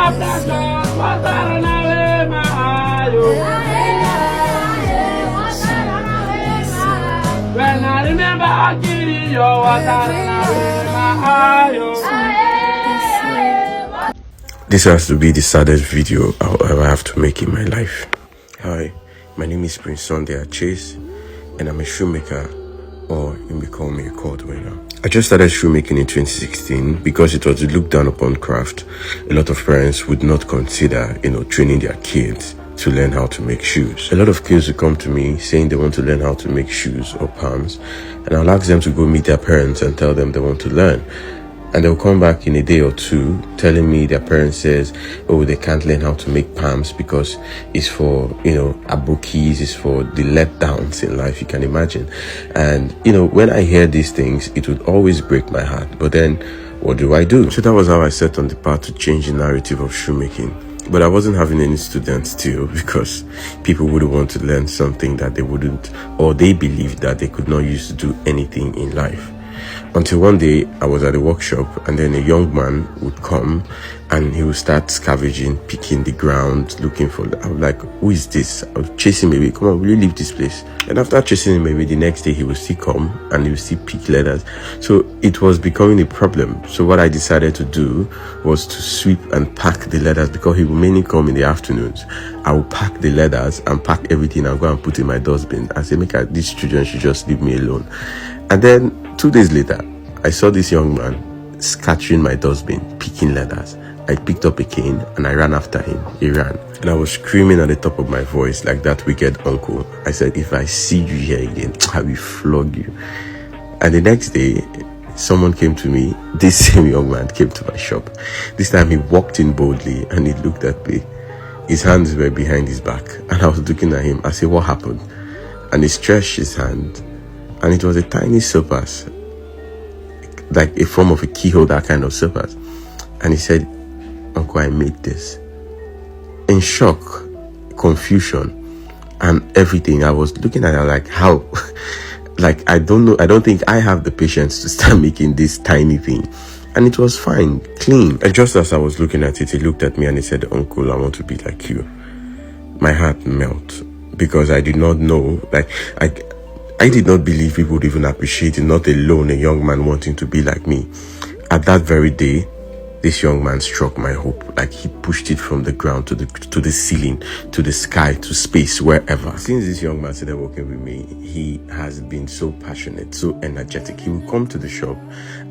When I remember I give you your water, this has to be the saddest video I'll ever have to make in my life. Hi, my name is Prince Sunday Chase, and I'm a shoemaker, or you may call me a cordwainer. I just started shoemaking in 2016 because it was a looked down upon craft. A lot of parents would not consider, training their kids to learn how to make shoes. A lot of kids will come to me saying they want to learn how to make shoes or palms, and I'll ask them to go meet their parents and tell them they want to learn. And they'll come back in a day or two telling me their parents says, oh, they can't learn how to make palms because it's for, abokis, it's for the letdowns in life, you can imagine. And, when I hear these things, it would always break my heart. But then, what do I do? So that was how I set on the path to change the narrative of shoemaking. But I wasn't having any students still because people would want to learn something that they wouldn't, or they believed that they could not use to do anything in life. Until one day I was at a workshop, and then a young man would come and he would start scavenging, picking the ground, looking for, I was like, who is this? I was chasing him away. Come on, will you leave this place? And after chasing him away, the next day he would still come and he would still pick letters. So it was becoming a problem. So what I decided to do was to sweep and pack the letters, because he would mainly come in the afternoons. I would pack the letters and pack everything and go and put in my dustbin. I said, these children should just leave me alone. And then 2 days later, I saw this young man scattering my dustbin, picking letters. I picked up a cane and I ran after him. He ran. And I was screaming at the top of my voice like that wicked uncle. I said, if I see you here again, I will flog you. And the next day, someone came to me. This same young man came to my shop. This time he walked in boldly and he looked at me. His hands were behind his back. And I was looking at him. I said, what happened? And he stretched his hand. And it was a tiny surpass, like a form of a key holder kind of surpass. And he said, Uncle, I made this. In shock, confusion, and everything. I was looking at it like, how? Like, I don't know. I don't think I have the patience to start making this tiny thing. And it was fine, clean. And just as I was looking at it, he looked at me and he said, Uncle, I want to be like you. My heart melted because I did not know, I did not believe people would even appreciate it, not alone a young man wanting to be like me. At that very day, this young man struck my hope. Like, he pushed it from the ground to the ceiling, to the sky, to space, wherever. Since this young man started working with me, he has been so passionate, so energetic. He will come to the shop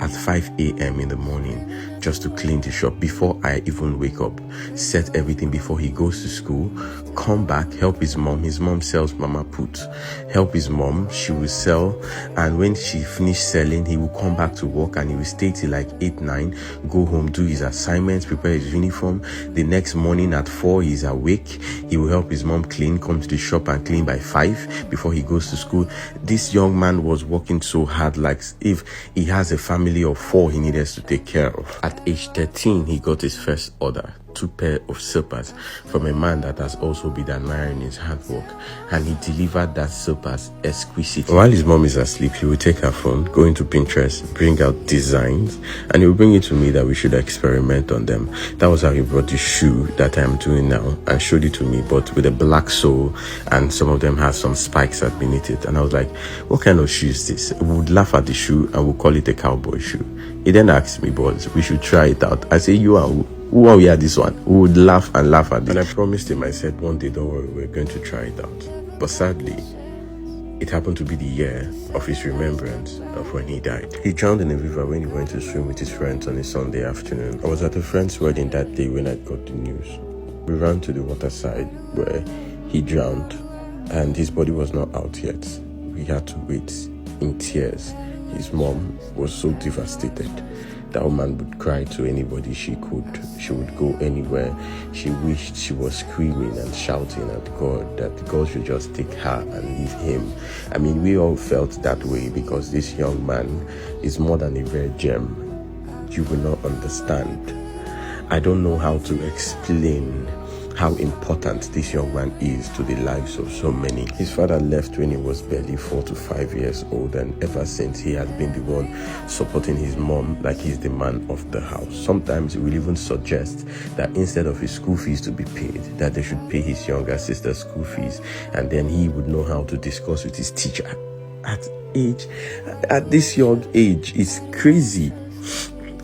at 5 a.m. in the morning just to clean the shop before I even wake up, set everything before he goes to school, come back, help his mom. His mom sells mama put. Help his mom, she will sell, and when she finished selling, he will come back to work and he will stay till like 8, 9, go home, do his assignments, prepare his uniform. The next morning at 4, he's awake. He will help his mom clean, come to the shop and clean by 5 before he goes to school. This young man was working so hard, like if he has a family of 4 he needed to take care of. At age 13, he got his first order, 2 pair of slippers from a man that has also been admiring his hard work, and he delivered that slippers exquisitely. While his mom is asleep, he will take her phone, go into Pinterest, bring out designs, and he will bring it to me that we should experiment on them. That was how he brought the shoe that I'm doing now and showed it to me, but with a black sole, and some of them have some spikes beneath it. And I was like, what kind of shoe is this? We would laugh at the shoe and we'll call it a cowboy shoe. He then asked me, boys, we should try it out. I say, you are who will wear this one? We would laugh and laugh at it. And I promised him, I said, one day, don't worry, we're going to try it out. But sadly, it happened to be the year of his remembrance of when he died. He drowned in a river when he went to swim with his friends on a Sunday afternoon. I was at a friend's wedding that day when I got the news. We ran to the waterside where he drowned, and his body was not out yet. We had to wait in tears. His mom was so devastated. That woman would cry to anybody she could. She would go anywhere. She wished, she was screaming and shouting at God that God should just take her and leave him. I mean, we all felt that way because this young man is more than a rare gem. You will not understand. I don't know how to explain how important this young man is to the lives of so many. His father left when he was barely 4 to 5 years old, and ever since he has been the one supporting his mom like he's the man of the house. Sometimes he will even suggest that instead of his school fees to be paid, that they should pay his younger sister's school fees, and then he would know how to discuss with his teacher at this young age. It's crazy.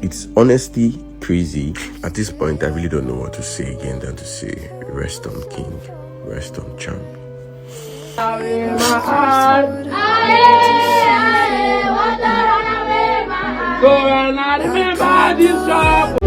It's honestly crazy. At this point, I really don't know what to say again than to say, rest on King, rest on Champ. Go and I remember this job.